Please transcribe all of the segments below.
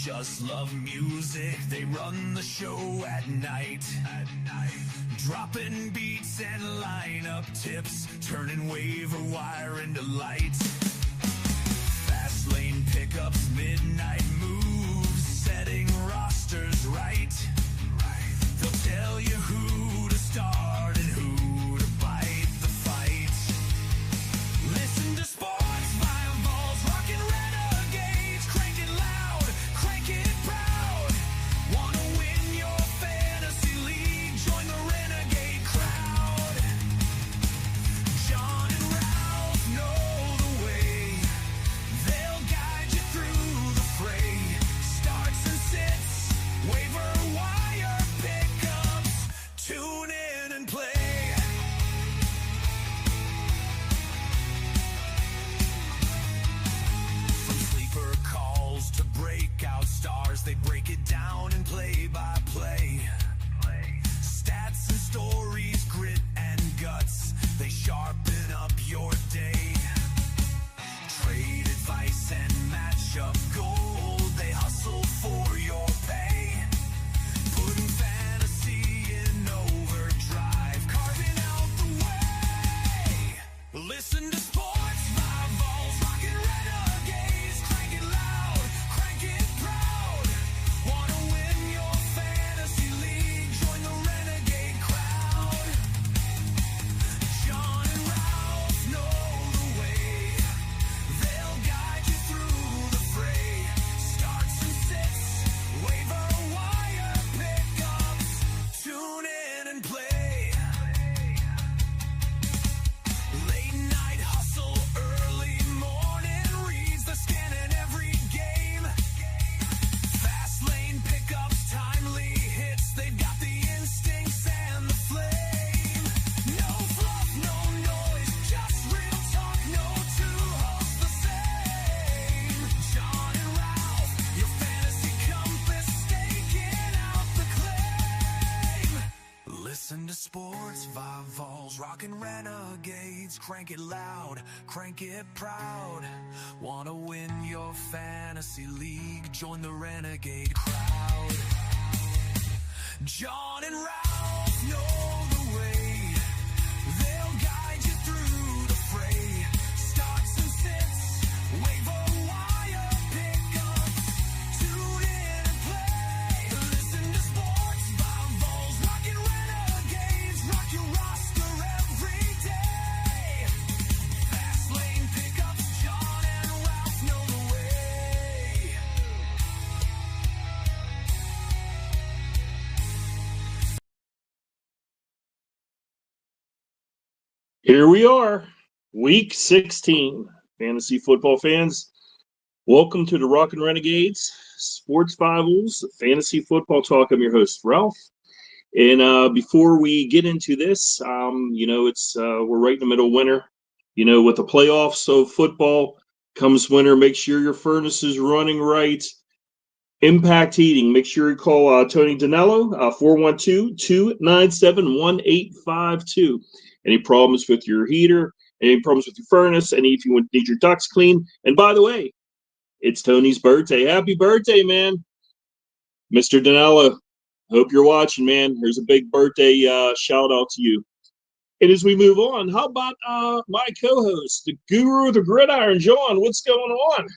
just love music. They run the show at night. Dropping beats and lineup tips, turning waiver wire into lights. Fast lane pickups, midnight moves, setting rosters right. They'll tell you who to start and who to bite the fight. Listen to sports rivals, rockin' renegades, crank it loud, crank it proud. Wanna win your fantasy league? Join the renegade crowd. John and Ralph know the way. They'll guide you through the fray. Starts and sits, waiver wire pickups. Tune in and play. From sleeper calls to breakout stars, they break it down and play by play. Stats and stories, grit and guts, they sharpen up your day. Trade advice and matchup gold, they hustle for your pay. Putting fantasy in overdrive, carving out the way. Listen to sports rivals, rockin' renegades, crank it loud, crank it proud. Wanna win your fantasy league? Join the renegade crowd. John and Ralph know the way. They'll guide you through the fray. Starts and sits, waiver wire pickups. Tune in and play. Late night hustle, early morning reads, they're scanning every game. Fast lane pickups, timely hits, they've got the instincts and the flame. No fluff, no noise, just real talk, no two hosts the same. John and Ralph, your fantasy compass, staking out the claim. Listen to sports rivals, rockin' renegades, crank it loud, crank it proud. Wanna win your fantasy league? Join the renegade crowd. John and Ralph know the way. They'll guide you through the fray. Starts and sits, waiver wire pickups. Tune in and play. Listen to sports rivals, rockin' renegades, rock your roster every day. Fast lane pickups, John and Ralph know the way. Here we are, week 16. Fantasy football fans, welcome to the Rockin' Renegades, Sports Bibles, Fantasy Football Talk. I'm your host, Ralph. And before we get into this, it's we're right in the middle of winter. With the playoffs of football comes winter. Make sure your furnace is running right. Impact Heating. Make sure you call Tony Danello, 412-297-1852. Any problems with your heater, any problems with your furnace, if you need your ducts clean. And by the way, it's Tony's birthday. Happy birthday, man. Mr. Danello, hope you're watching, man. Here's a big birthday shout out to you. And as we move on, how about my co-host, the guru of the gridiron, John? What's going on?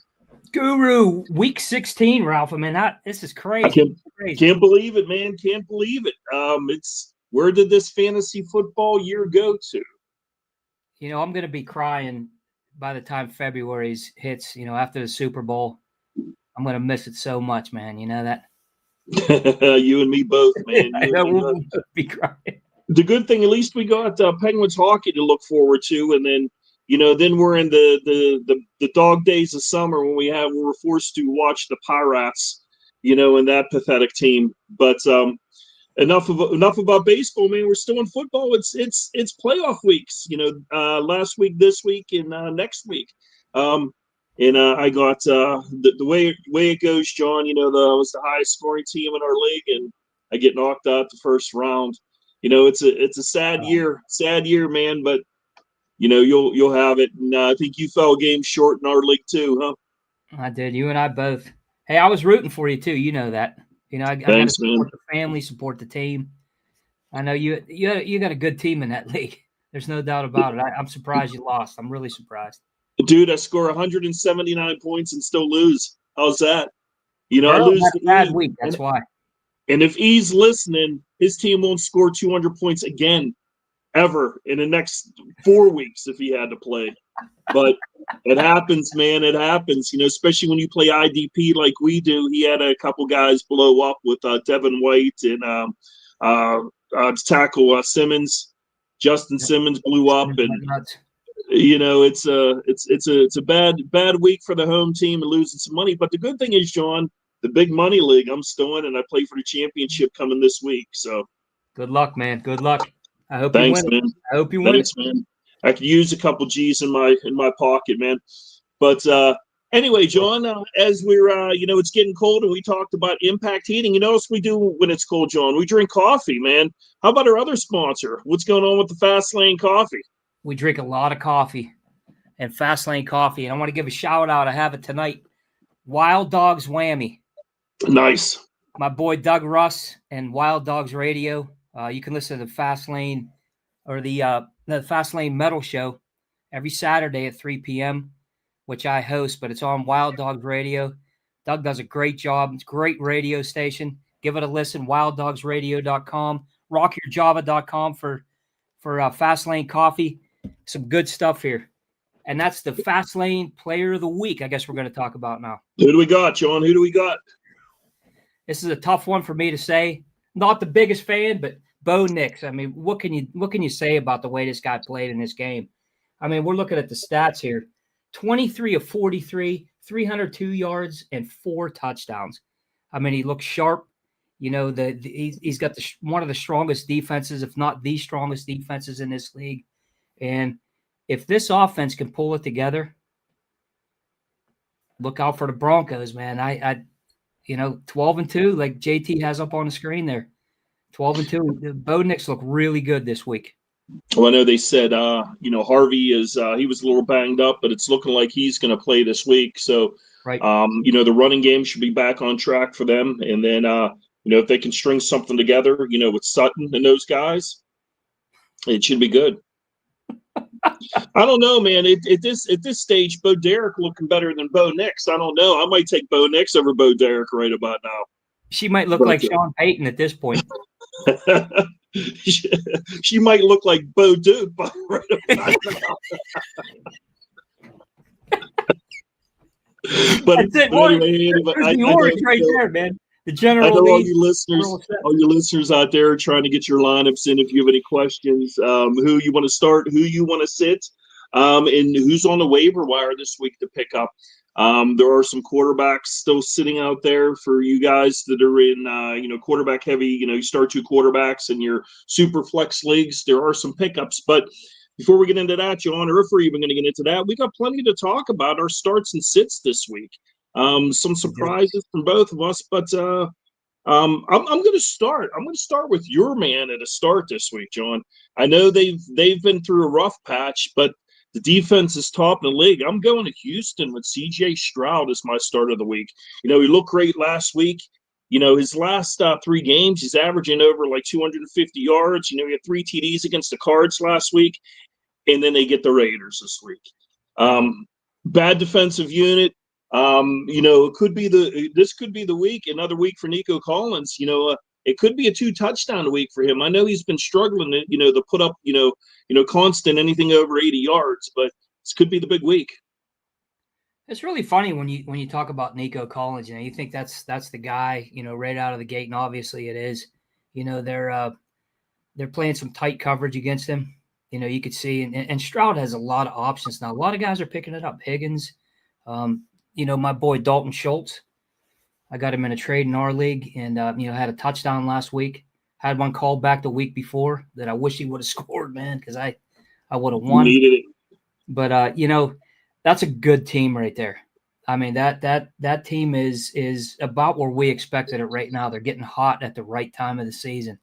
Guru, week 16, Ralph. I mean, this is crazy. Can't believe it, man. Can't believe it. Where did this fantasy football year go to? I'm going to be crying by the time February hits, after the Super Bowl. I'm going to miss it so much, man. You know that? You and me both, man. We'll be crying. The good thing, at least we got Penguins hockey to look forward to. And then, then we're in the dog days of summer when we're forced to watch the Pirates, and that pathetic team. But enough about baseball, man. We're still in football. It's playoff weeks. Last week, this week, and next week. I got the way it goes, John. I was the highest scoring team in our league, and I get knocked out the first round. It's a sad year, man. But you'll have it. And I think you fell a game short in our league too, huh? I did. You and I both. Hey, I was rooting for you too. You know that. I got to Thanks, man. support the family, support the team. I know you got a good team in that league. There's no doubt about it. I'm surprised you lost. I'm really surprised. Dude, I score 179 points and still lose. How's that? I Burrow lose had to a bad E. week. That's why. And if E's listening, his team won't score 200 points again, ever, in the next 4 weeks if he had to play. But it happens, man. It happens, especially when you play IDP like we do. He had a couple guys blow up with Devin White and tackle Simmons. Justin Simmons blew up, and it's a bad week for the home team and losing some money. But the good thing is, John, the big money league I'm still in, and I play for the championship coming this week. So good luck, man. Good luck. I hope thanks, you win. man. I hope you win. Thanks, man. I could use a couple G's in my pocket, man. But anyway, John, as we're it's getting cold, and we talked about impact heating. You know what we do when it's cold, John? We drink coffee, man. How about our other sponsor? What's going on with the Fast Lane Coffee? We drink a lot of coffee and Fast Lane Coffee, and I want to give a shout out. I have it tonight. Wild Dogs Whammy. Nice. My boy Doug Russ and Wild Dogs Radio. You can listen to the Fast Lane or the Fast Lane Metal Show every Saturday at 3 p.m., which I host, but it's on Wild Dogs Radio. Doug does a great job. It's a great radio station. Give it a listen, wilddogsradio.com, rockyourjava.com for Fast Lane Coffee. Some good stuff here. And that's the Fast Lane Player of the Week, I guess we're going to talk about now. Who do we got, John? Who do we got? This is a tough one for me to say. Not the biggest fan, but Bo Nix. I mean, what can you say about the way this guy played in this game? I mean, we're looking at the stats here. 23 of 43, 302 yards, and 4 touchdowns. I mean, he looks sharp. He's got one of the strongest defenses, if not the strongest defenses in this league. And if this offense can pull it together, look out for the Broncos, man. 12-2, like JT has up on the screen there. 12-2. Bo Nix look really good this week. Well, I know they said, Harvey is he was a little banged up, but it's looking like he's going to play this week. So, right. The running game should be back on track for them. And then, if they can string something together, with Sutton and those guys, it should be good. I don't know, man. At this stage, Bo Derek looking better than Bo Nix. I don't know. I might take Bo Nix over Bo Derek right about now. She might look like Sean Payton at this point. She might look like Bo Duke right about now. But anyway, yours right there, man. The general. I know all you listeners out there are trying to get your lineups in. If you have any questions, who you want to start, who you want to sit, and who's on the waiver wire this week to pick up. There are some quarterbacks still sitting out there for you guys that are in, quarterback heavy. You start 2 quarterbacks in your super flex leagues. There are some pickups, but before we get into that, John, or if we're even going to get into that, we got plenty to talk about our starts and sits this week. Some surprises from both of us, but I'm going to start. I'm going to start with your man at a start this week, John. I know they've been through a rough patch, but the defense is top in the league. I'm going to Houston with C.J. Stroud as my start of the week. He looked great last week. His last 3 games, he's averaging over like 250 yards. He had 3 TDs against the Cards last week, and then they get the Raiders this week. Bad defensive unit. It could be this could be the week, another week for Nico Collins. It could be a 2-touchdown week for him. I know he's been struggling to put up, constant anything over 80 yards, but this could be the big week. It's really funny when you talk about Nico Collins. You think that's the guy, right out of the gate, and obviously it is. They're playing some tight coverage against him. You could see, and Stroud has a lot of options now. A lot of guys are picking it up. Higgins, my boy Dalton Schultz. I got him in a trade in our league, and had a touchdown last week. Had one called back the week before that I wish he would have scored, man, because I would have won. Needed it. But that's a good team right there. I mean, that team is about where we expected it right now. They're getting hot at the right time of the season.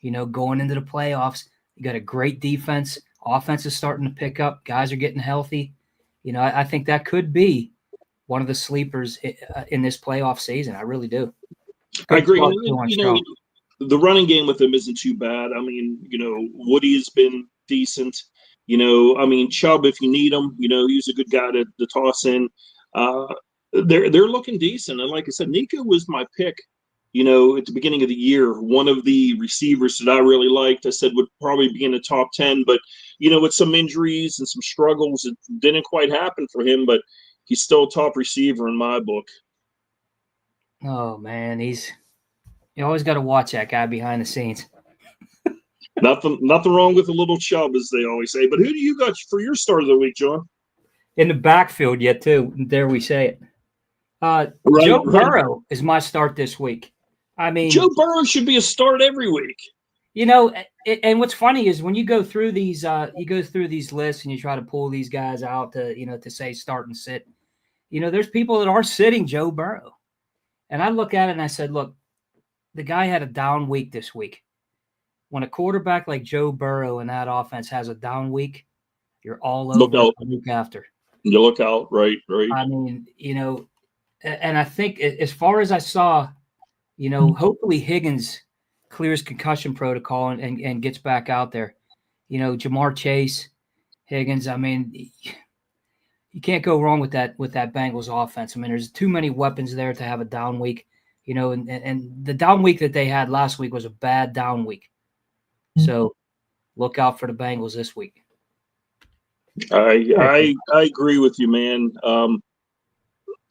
Going into the playoffs, you got a great defense. Offense is starting to pick up. Guys are getting healthy. I think that could be one of the sleepers in this playoff season. I really do. I Good agree. start And, too on you know, Strong. the running game with him isn't too bad. I mean, you know, Woody has been decent. You know, I mean, Chubb, if you need him, you know, he's a good guy to toss in. Uh, they're looking decent. And like I said, Nico was my pick, you know, at the beginning of the year. One of the receivers that I really liked, I said would probably be in the top 10. But, you know, with some injuries and some struggles, it didn't quite happen for him. But he's still a top receiver in my book. Oh man, you always got to watch that guy behind the scenes. Nothing wrong with a little Chubb, as they always say. But who do you got for your start of the week, John? In the backfield yet too. Dare we say it? Right, Joe right. Burrow is my start this week. I Joe mean, Burrow should be a start every week. you know, and what's funny is when you go through these lists and you try to pull these guys out to say start and sit. You know, there's people that are sitting Joe Burrow, and I look at it and I said, look, the guy had a down week this week. When a quarterback like Joe Burrow in that offense has a down week, you're all Look over out. the week after. You look out. Right, right. I mean, you know, and I think as far as I saw, you know, hopefully Higgins clears concussion protocol and gets back out there. You know, Jamar Chase, Higgins. I mean, you can't go wrong with that Bengals offense. I mean, there's too many weapons there to have a down week. You know, and the down week that they had last week was a bad down week. So look out for the Bengals this week. I agree with you, man.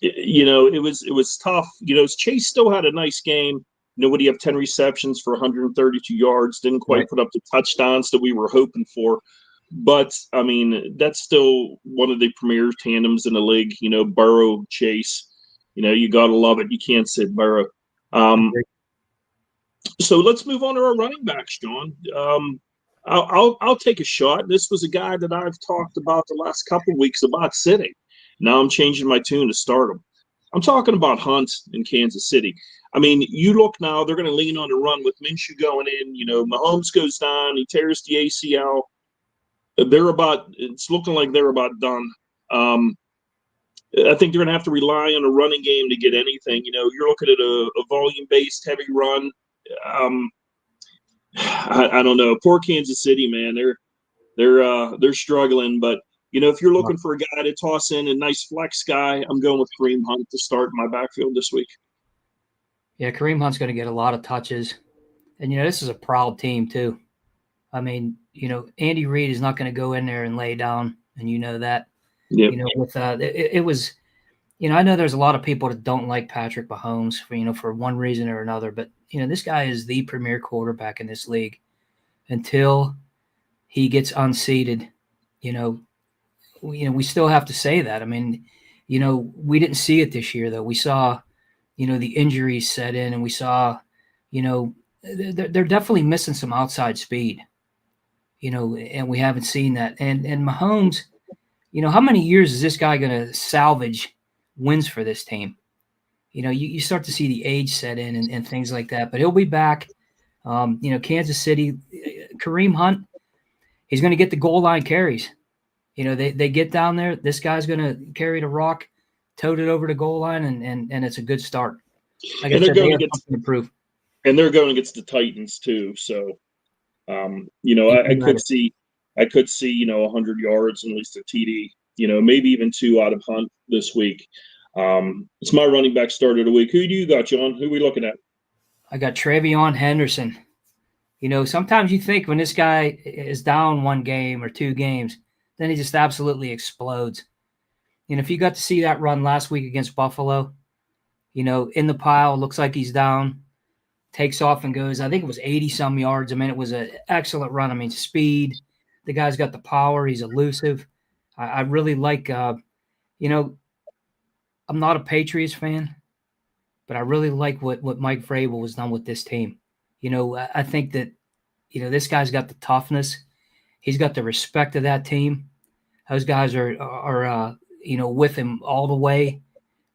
You know, it was tough. You know, Chase still had a nice game. Nobody have 10 receptions for 132 yards. Didn't quite put up the touchdowns that we were hoping for. But I mean, that's still one of the premier tandems in the league. You know, Burrow, Chase. You know, you gotta love it. You can't sit Burrow. So let's move on to our running backs, John. I'll take a shot. This was a guy that I've talked about the last couple of weeks about sitting. Now I'm changing my tune to start him. I'm talking about Hunt in Kansas City. I mean, you look now; they're going to lean on the run with Minshew going in. You know, Mahomes goes down, he tears the ACL. It's looking like they're about done. I think they're going to have to rely on a running game to get anything. You know, you're looking at a volume-based heavy run. I don't know. Poor Kansas City, man. They're struggling. But you know, if you're looking for a guy to toss in a nice flex guy, I'm going with Kareem Hunt to start my backfield this week. Yeah, Kareem Hunt's going to get a lot of touches, and you know, this is a proud team too. I mean, you know, Andy Reid is not going to go in there and lay down, and you know that. Yep. You know, with it was, you know, I know there's a lot of people that don't like Patrick Mahomes for one reason or another, but you know, this guy is the premier quarterback in this league until he gets unseated. You know, we still have to say that. I mean, you know, we didn't see it this year though. We saw, you know, the injuries set in, and we saw, you know, they're definitely missing some outside speed. You know, and we haven't seen that. And Mahomes, you know, how many years is this guy going to salvage wins for this team? You know, you start to see the age set in and things like that, but he'll be back. You know, Kansas City, Kareem Hunt, he's going to get the goal line carries. You know, they get down there. This guy's going to carry the rock, tote it over the goal line, and it's a good start. Like And I they're said, they going have against something to prove. and they're going against the Titans too. So you know, I could see, you know, 100 yards and at least a TD, you know, maybe even two out of Hunt this week. It's my running back start of the week. Who do you got, John? Who are we looking at? I got Travion Henderson. You know, sometimes you think when this guy is down one game or two games, then he just absolutely explodes. You know, if you got to see that run last week against Buffalo, you know, in the pile, looks like he's down, takes off and goes, I think it was 80-some yards. I mean, it was an excellent run. I mean, speed. The guy's got the power. He's elusive. I really like, you know, I'm not a Patriots fan, but I really like what Mike Vrabel has done with this team. You know, I think that, you know, this guy's got the toughness. He's got the respect of that team. Those guys are you know, with him all the way.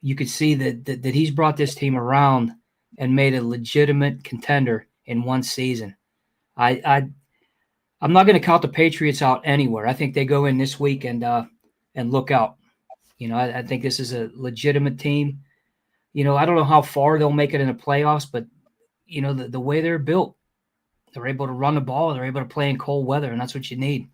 You could see that he's brought this team around and made a legitimate contender in one season. I'm not going to count the Patriots out anywhere. I think they go in this week and look out. You know, I think this is a legitimate team. You know, I don't know how far they'll make it in the playoffs, but you know, the way they're built, they're able to run the ball, they're able to play in cold weather, and that's what you need.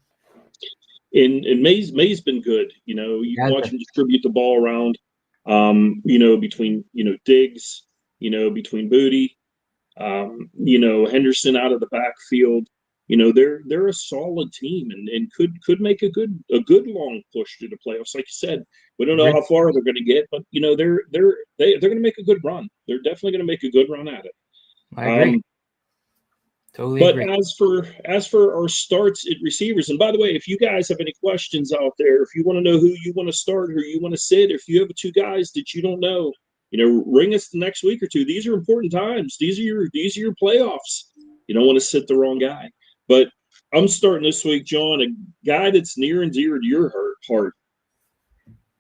And May's been good. You know, you can watch him distribute the ball around. You know, between Diggs, between Booty, Henderson out of the backfield. You know, they're a solid team and could make a good long push to the playoffs. Like you said, we don't know how far they're going to get, but you know they're going to make a good run. They're definitely going to make a good run at it. I agree. Totally but agree. as for our starts at receivers, and by the way, if you guys have any questions out there, if you want to know who you want to start, who you want to sit, if you have two guys that you don't know, ring us the next week or two. These are important times. These are your playoffs. You don't want to sit the wrong guy. But I'm starting this week, John, a guy that's near and dear to your heart,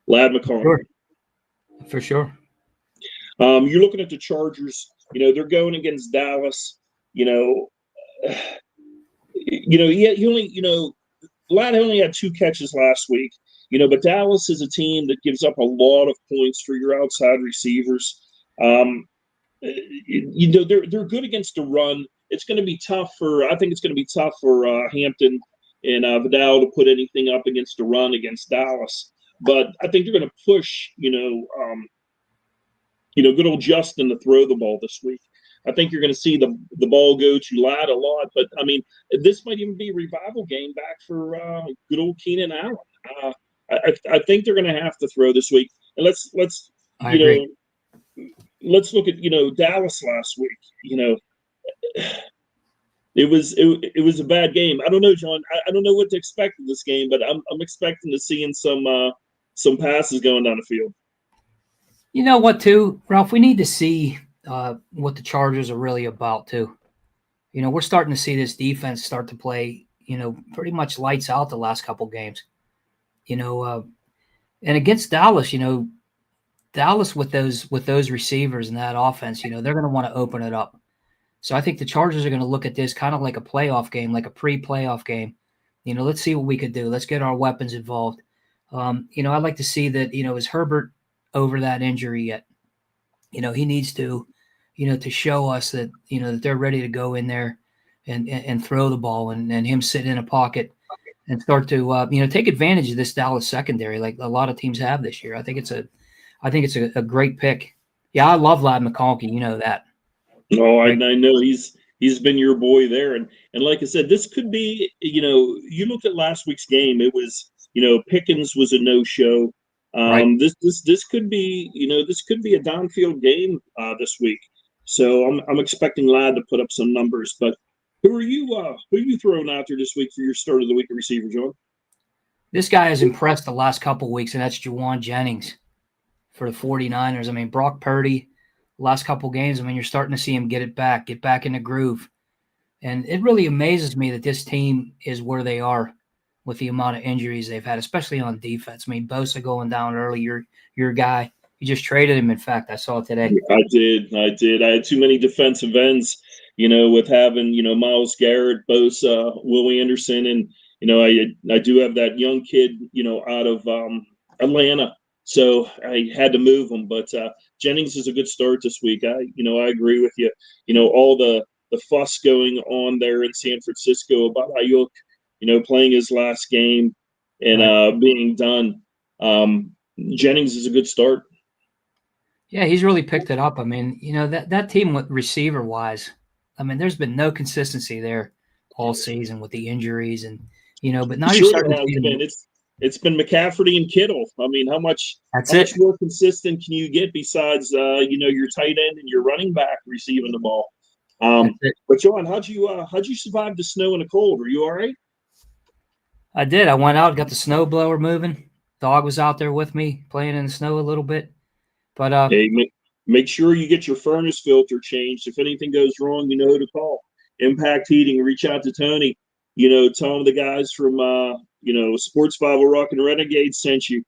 Lad McConkey. For sure. You're looking at the Chargers. They're going against Dallas. Lad only had 2 catches last week. But Dallas is a team that gives up a lot of points for your outside receivers. They're good against the run. It's going to be tough for Hampton and Vidal to put anything up against the run against Dallas. But I think they're going to push, good old Justin to throw the ball this week. I think you're going to see the ball go to Ladd a lot, but I mean, this might even be a revival game back for good old Keenan Allen. I think they're going to have to throw this week. And let's agree. Let's look at Dallas last week. It was a bad game. I don't know, John. I don't know what to expect in this game, but I'm expecting to see some passes going down the field. You know what, too, Ralph? We need to see what the Chargers are really about, too. We're starting to see this defense start to play, pretty much lights out the last couple games. And against Dallas, Dallas with those receivers and that offense, they're going to want to open it up. So I think the Chargers are going to look at this kind of like a playoff game, like a pre-playoff game. Let's see what we could do. Let's get our weapons involved. I'd like to see that, is Herbert over that injury yet? He needs to, to show us that, that they're ready to go in there and throw the ball and him sit in a pocket and start to, take advantage of this Dallas secondary like a lot of teams have this year. I think it's a great pick. Yeah, I love Lad McConkey. You know that. Oh, I know he's been your boy there, and like I said, this could be. You looked at last week's game; it was Pickens was a no-show. Right. This could be this could be a downfield game this week. So I'm expecting Lad to put up some numbers. But who are you throwing out there this week for your start of the week at receiver, John? This guy has impressed the last couple of weeks, and that's Juwan Jennings for the 49ers. I mean, Brock Purdy, last couple of games, I mean, you're starting to see him get back in the groove. And it really amazes me that this team is where they are with the amount of injuries they've had, especially on defense. I mean, Bosa going down early, your guy. You just traded him, in fact. I saw it today. I did. I had too many defensive ends, with having, Myles Garrett, Bosa, Will Anderson, and, I do have that young kid, out of Atlanta. So I had to move him. But Jennings is a good start this week. I agree with you. All the fuss going on there in San Francisco about Ayuk, playing his last game and being done. Jennings is a good start. Yeah, he's really picked it up. I mean, that team with receiver-wise, I mean, there's been no consistency there all season with the injuries and, but now you're starting to see It's been McCaffrey and Kittle. I mean, how much more consistent can you get besides your tight end and your running back receiving the ball? But John, how'd you survive the snow and the cold? Were you all right? I did. I went out, got the snow blower moving. Dog was out there with me playing in the snow a little bit. But hey, make sure you get your furnace filter changed. If anything goes wrong, you know who to call. Impact Heating. Reach out to Tony. Tell him the guys from Sports 5 Rockin Renegades sent you.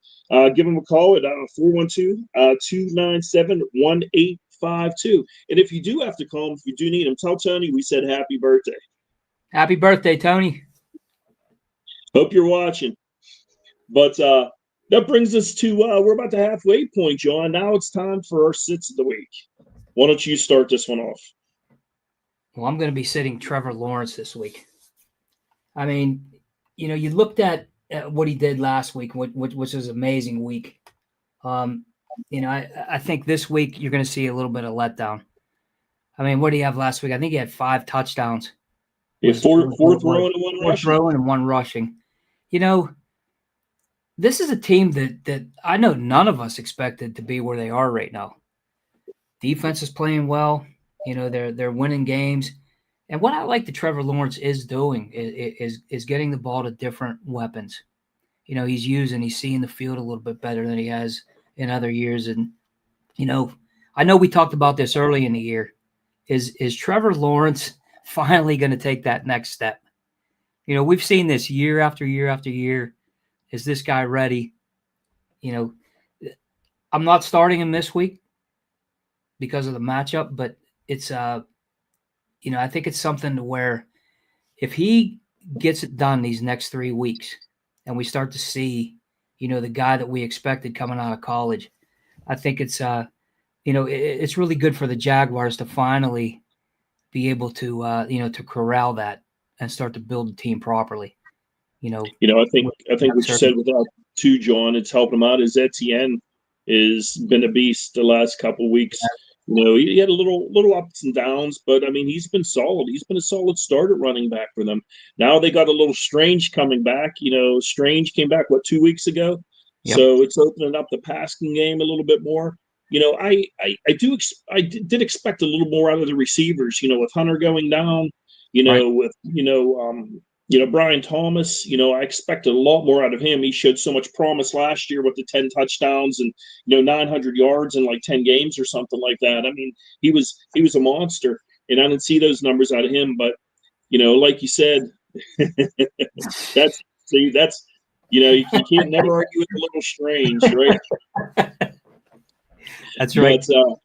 Give them a call at 412-297-1852. And if you do have to call him, if you do need him, tell Tony we said happy birthday. Happy birthday, Tony. Hope you're watching. But That brings us to we're about the halfway point, John. Now it's time for our sits of the week. Why don't you start this one off? Well, I'm going to be sitting Trevor Lawrence this week. I mean, you looked at what he did last week, which was an amazing week. I think this week you're going to see a little bit of letdown. I mean, what did he have last week? I think he had 5 touchdowns. Yeah, four throwing and one rushing. Throwing and one rushing. This is a team that I know none of us expected to be where they are right now. Defense is playing well. They're winning games. And what I like that Trevor Lawrence is doing is getting the ball to different weapons. He's seeing the field a little bit better than he has in other years. And, I know we talked about this early in the year. Is Trevor Lawrence finally going to take that next step? We've seen this year after year after year. Is this guy ready? I'm not starting him this week because of the matchup, but it's I think it's something to where if he gets it done these next 3 weeks and we start to see, the guy that we expected coming out of college, I think it's it's really good for the Jaguars to finally be able to to corral that and start to build the team properly. I think what you said without two, John, it's helping him out. Is Etienne has been a beast the last couple of weeks. He had a little ups and downs, but I mean, he's been solid. He's been a solid starter running back for them. Now they got a little Strange coming back. Strange came back 2 weeks ago, Yep. So it's opening up the passing game a little bit more. I did expect a little more out of the receivers. With Hunter going down, Right. with Brian Thomas, I expected a lot more out of him. He showed so much promise last year with the 10 touchdowns and 900 yards in like 10 games or something like that. I mean, he was a monster, and I didn't see those numbers out of him. But like you said, that's you can't never argue with a little Strange, right? That's right. But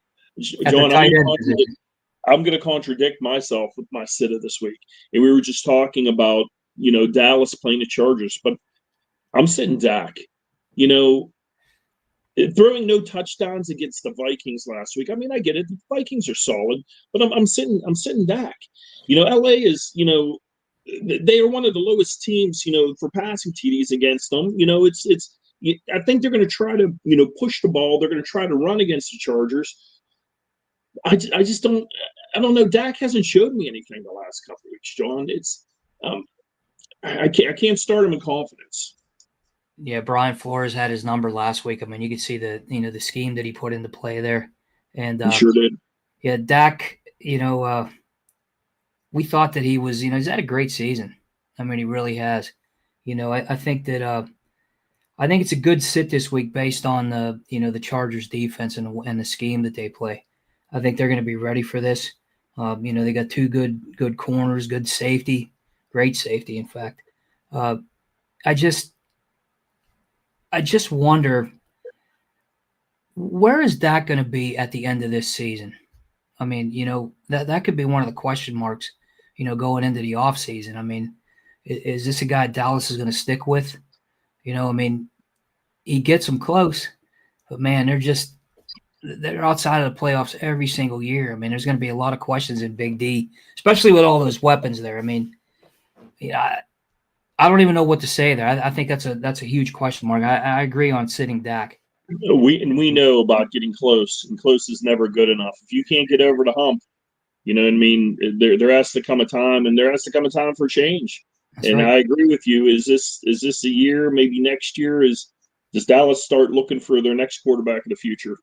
John, I'm going to contradict myself with my sitta this week. And we were just talking about, Dallas playing the Chargers, but I'm sitting Dak. Throwing no touchdowns against the Vikings last week. I mean, I get it. The Vikings are solid, but I'm sitting Dak. LA is, they are one of the lowest teams, for passing TDs against them. I think they're going to try to, push the ball. They're going to try to run against the Chargers. I just don't know. Dak hasn't showed me anything the last couple of weeks, John. It's I can't start him in confidence. Yeah, Brian Flores had his number last week. I mean, you could see the scheme that he put into play there, and he sure did. Yeah, Dak. We thought that he was. He's had a great season. I mean, he really has. I think that. I think it's a good sit this week based on the Chargers defense and the scheme that they play. I think they're going to be ready for this. They got 2 good corners, good safety, great safety, in fact. I just wonder, where is Dak going to be at the end of this season? I mean, that could be one of the question marks, going into the offseason. I mean, is this a guy Dallas is going to stick with? I mean, he gets them close, but man, they're outside of the playoffs every single year. I mean, there's going to be a lot of questions in Big D, especially with all those weapons there. I mean, I don't even know what to say there. I think that's a huge question mark. I agree on sitting Dak. We know about getting close, and close is never good enough. If you can't get over the hump, you know what I mean? There has to come a time, and there has to come a time for change. That's right. I agree with you. Is this a year? Maybe next year? Does Dallas start looking for their next quarterback of the future?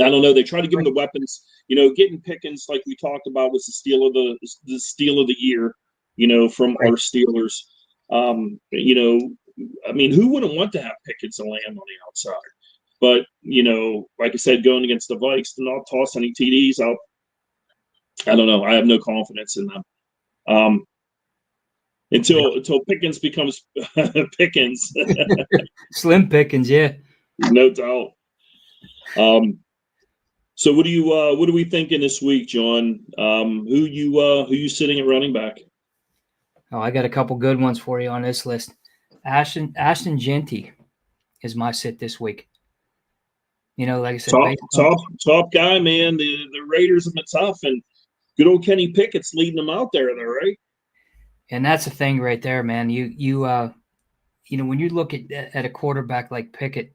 I don't know. They try to give him the weapons. Getting Pickens, like we talked about, was the steal of the year. From our Steelers. I mean, who wouldn't want to have Pickens and Lamb on the outside? But like I said, going against the Vikes, to not toss any TDs out. I don't know. I have no confidence in them. Until Pickens becomes Pickens. Slim Pickens, yeah. No doubt. So what are we thinking this week, John? Who you sitting at running back? Oh, I got a couple good ones for you on this list. Ashton Genty. is my sit this week. Like I said, top guy, man. The Raiders have been tough, and good old Kenny Pickett's leading them out there, right? And that's the thing right there, man. You when you look at a quarterback like Pickett,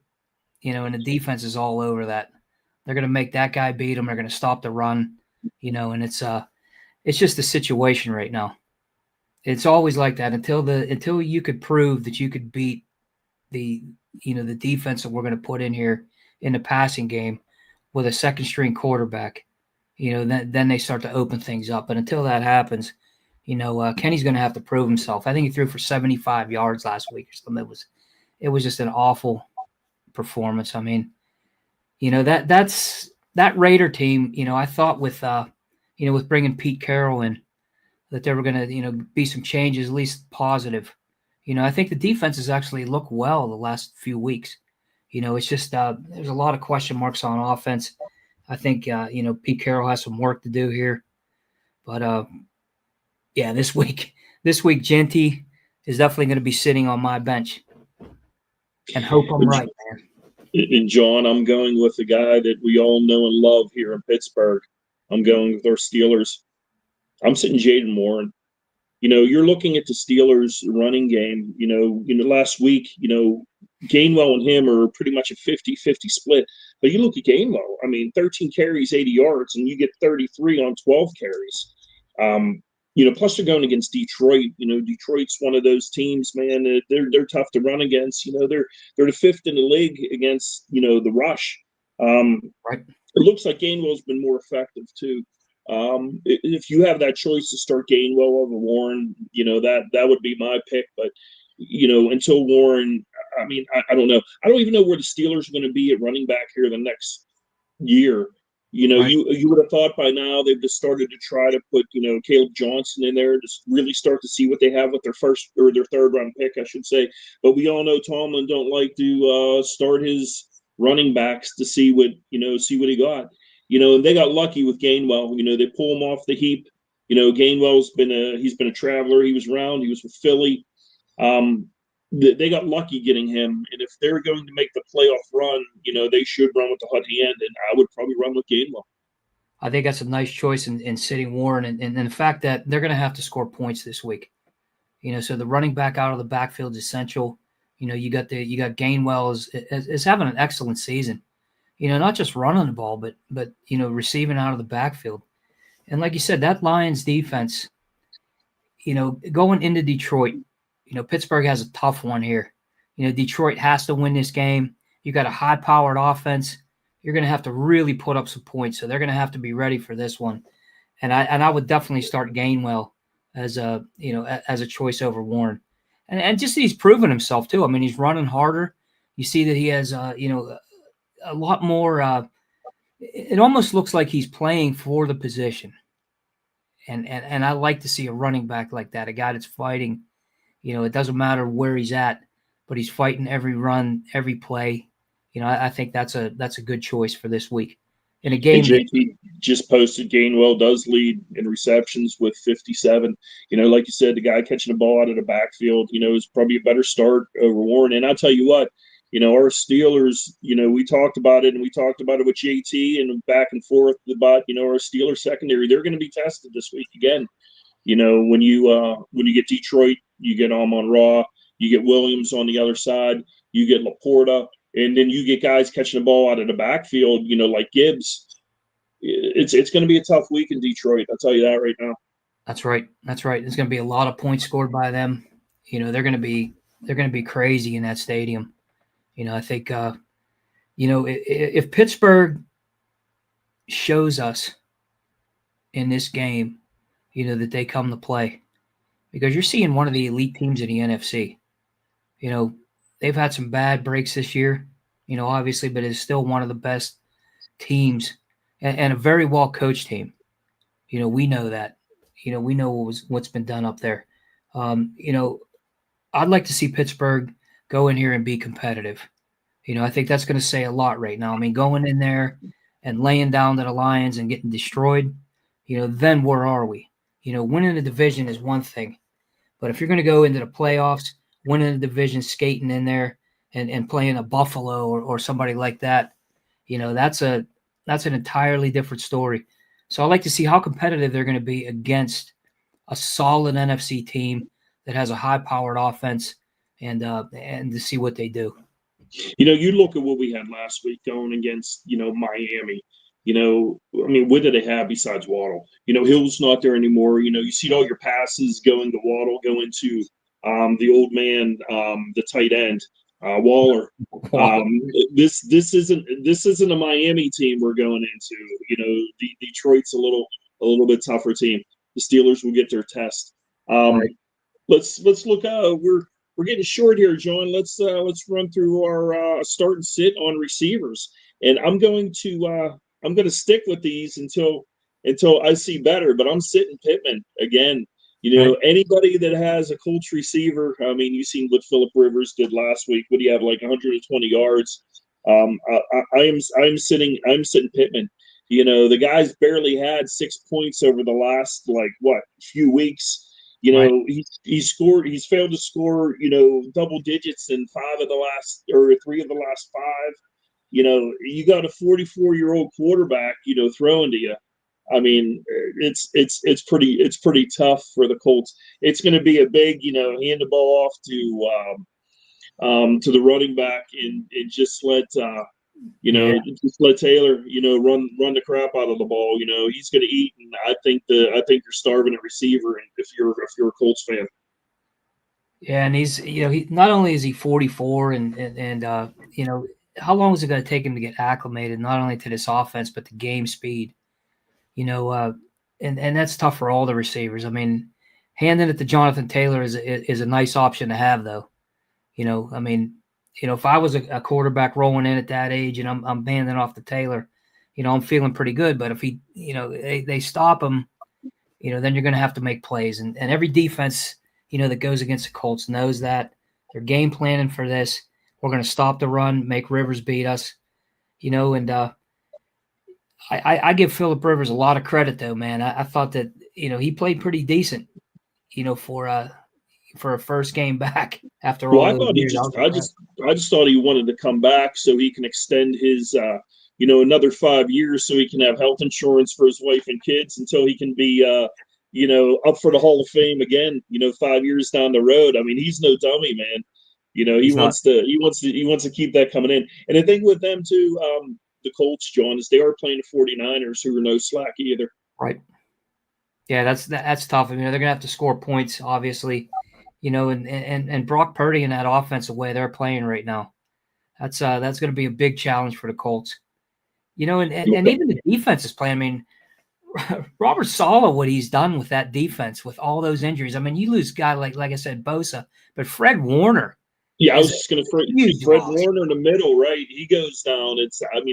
and the defense is all over that. They're going to make that guy beat him. They're going to stop the run, and it's just the situation right now. It's always like that until you could prove that you could beat the defense that we're going to put in here in the passing game with a second string quarterback. Then they start to open things up. But until that happens, Kenny's going to have to prove himself. I think he threw for 75 yards last week or something. It was just an awful performance. I mean, that Raider team. I thought with bringing Pete Carroll in, that there were going to be some changes, at least positive. I think the defense has actually looked well the last few weeks. It's just there's a lot of question marks on offense. I think Pete Carroll has some work to do here, but this week Genty is definitely going to be sitting on my bench, and hope I'm right, man. And John, I'm going with the guy that we all know and love here in Pittsburgh. I'm going with our Steelers. I'm sitting Jaden Warren. You're looking at the Steelers running game. Last week, Gainwell and him are pretty much a 50-50 split. But you look at Gainwell, 13 carries, 80 yards, and you get 33 on 12 carries. Plus they're going against Detroit. Detroit's one of those teams, man. They're tough to run against. They're the fifth in the league against the rush. Right. It looks like Gainwell's been more effective too. If you have that choice to start Gainwell over Warren, that would be my pick. But until Warren, I don't know. I don't even know where the Steelers are going to be at running back here the next year. Right. You would have thought by now they've just started to try to put Caleb Johnson in there to really start to see what they have with their first or their third round pick, I should say. But we all know Tomlin don't like to start his running backs to see what he got. And they got lucky with Gainwell. They pull him off the heap. Gainwell's been a traveler. He was with Philly. They got lucky getting him. And if they're going to make the playoff run, they should run with the hot hand. And I would probably run with Gainwell. I think that's a nice choice in sitting Warren, and the fact that they're going to have to score points this week. So the running back out of the backfield is essential. You got Gainwell is having an excellent season. Not just running the ball, but receiving out of the backfield. And like you said, that Lions defense, going into Detroit, Pittsburgh has a tough one here. Detroit has to win this game. You got a high-powered offense. You're going to have to really put up some points, so they're going to have to be ready for this one. And I would definitely start Gainwell as a choice over Warren. And just he's proven himself too. He's running harder. You see that he has a lot more. It almost looks like he's playing for the position, and I like to see a running back like that, a guy that's fighting. It doesn't matter where he's at, but he's fighting every run, every play. I think that's a good choice for this week. In a game, JT just posted Gainwell does lead in receptions with 57. Like you said, the guy catching the ball out of the backfield, is probably a better start over Warren. And I'll tell you what. Our Steelers, we talked about it, and we talked about it with JT and back and forth about, our Steelers secondary. They're going to be tested this week again. When you get Detroit, you get Amon-Ra, you get Williams on the other side, you get Laporta, and then you get guys catching the ball out of the backfield, like Gibbs. It's going to be a tough week in Detroit. I'll tell you that right now. That's right. There's going to be a lot of points scored by them. They're going to be crazy in that stadium. I think, if Pittsburgh shows us in this game, that they come to play, because you're seeing one of the elite teams in the NFC. They've had some bad breaks this year, obviously, but it's still one of the best teams and a very well-coached team. We know that. We know what's been done up there. I'd like to see Pittsburgh go in here and be competitive. I think that's going to say a lot right now. Going in there and laying down to the Lions and getting destroyed, then where are we? Winning the division is one thing. But if you're going to go into the playoffs, winning the division, skating in there, and playing a Buffalo or somebody like that, that's an entirely different story. So I like to see how competitive they're going to be against a solid NFC team that has a high-powered offense, and to see what they do. You look at what we had last week going against, Miami. I mean, what do they have besides Waddle? Hill's not there anymore. You see all your passes going to Waddle, going to the old man, the tight end, Waller. This isn't a Miami team we're going into. Detroit's a little bit tougher team. The Steelers will get their test. Right. Let's look. We're getting short here, John. Let's run through our start and sit on receivers, and I'm going to stick with these until I see better. But I'm sitting Pittman again. Right. Anybody that has a Colts receiver. I mean, you've seen what Phillip Rivers did last week. What do you have, like 120 yards? I'm sitting Pittman. The guy's barely had 6 points over the last few weeks. Right. He's failed to score, double digits in three of the last five. You got a 44-year-old quarterback, throwing to you. I mean, it's pretty tough for the Colts. It's going to be a big, hand the ball off to the running back and just let Taylor, run the crap out of the ball. He's going to eat, and I think you're starving at receiver. And if you're a Colts fan, yeah, and he's he not only is he 44, and how long is it going to take him to get acclimated, not only to this offense but the game speed, and that's tough for all the receivers. I mean, handing it to Jonathan Taylor is a nice option to have, though. I mean, if I was a quarterback rolling in at that age and I'm handing off to Taylor, I'm feeling pretty good. But if he, they stop him, then you're going to have to make plays. And every defense, that goes against the Colts knows that. They're game planning for this. We're going to stop the run, make Rivers beat us, and I give Phillip Rivers a lot of credit, though, man. I thought that, he played pretty decent, for a first game back after all. Well, I just thought he wanted to come back so he can extend his, another 5 years, so he can have health insurance for his wife and kids until he can be, up for the Hall of Fame again. 5 years down the road. I mean, he's no dummy, man. He wants to keep that coming in. And the thing with them too, the Colts, John, is they are playing the 49ers, who are no slack either. Right. Yeah, that's tough. I mean, they're gonna have to score points, obviously. And Brock Purdy in that offensive way they're playing right now, that's going to be a big challenge for the Colts. And even the defense is playing. I mean, Robert Saleh, what he's done with that defense with all those injuries. I mean, you lose a guy like I said, Bosa, but Fred Warner. Yeah, I was just going to Fred Warner in the middle, right? He goes down.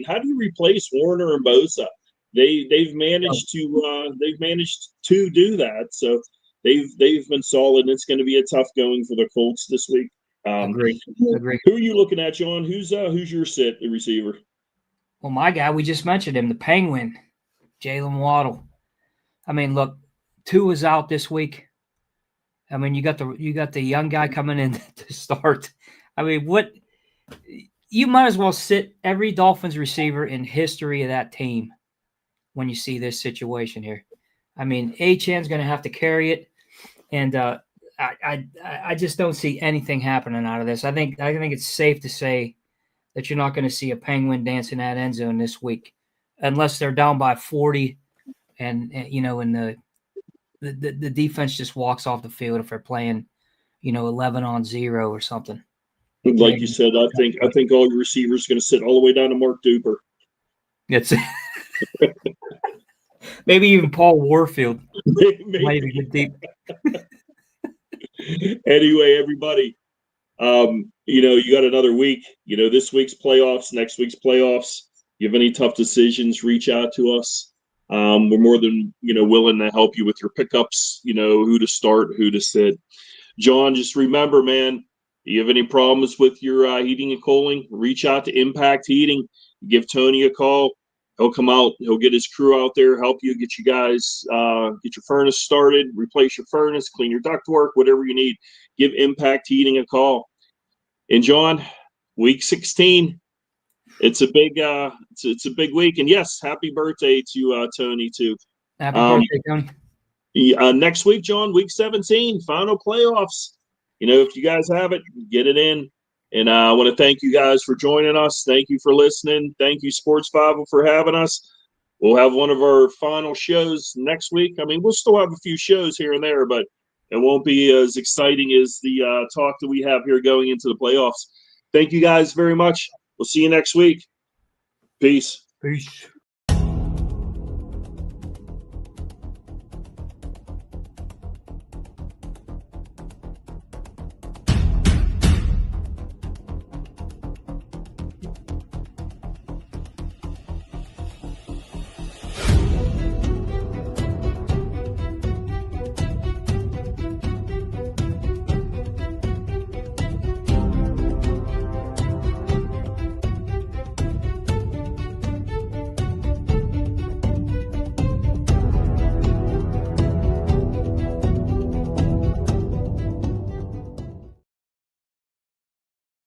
How do you replace Warner and Bosa? They've managed to do that. So they've been solid, and it's going to be a tough going for the Colts this week. Agree. Who are you looking at, John? Who's your sit, the receiver? Well, my guy, we just mentioned him, the Penguin, Jalen Waddle. I mean, look, Tua is out this week. I mean, you got the young guy coming in to start. I mean, you might as well sit every Dolphins receiver in history of that team when you see this situation here. I mean, Achan's going to have to carry it, and I just don't see anything happening out of this. I think it's safe to say that you're not going to see a Penguin dancing that end zone this week, unless they're down by 40, and the defense just walks off the field if they're playing, 11-0 or something. Like you said, I think all your receivers are going to sit all the way down to Mark Duper. That's maybe even Paul Warfield. Might even get deep. Anyway, everybody, you got another week. This week's playoffs, next week's playoffs. You have any tough decisions, reach out to us. We're more than willing to help you with your pickups. Who to start, who to sit. John, just remember, man. You have any problems with your heating and cooling? Reach out to Impact Heating. Give Tony a call. He'll come out. He'll get his crew out there, help you, get you guys, get your furnace started, replace your furnace, clean your ductwork, whatever you need. Give Impact Heating a call. And John, Week 16. It's a big it's a big week, and yes, happy birthday to Tony too. Happy birthday, Tony. Next week, John, week 17, final playoffs. If you guys have it, get it in. And I want to thank you guys for joining us. Thank you for listening. Thank you, Sports Bible, for having us. We'll have one of our final shows next week. I mean, we'll still have a few shows here and there, but it won't be as exciting as the talk that we have here going into the playoffs. Thank you guys very much. We'll see you next week. Peace. Peace.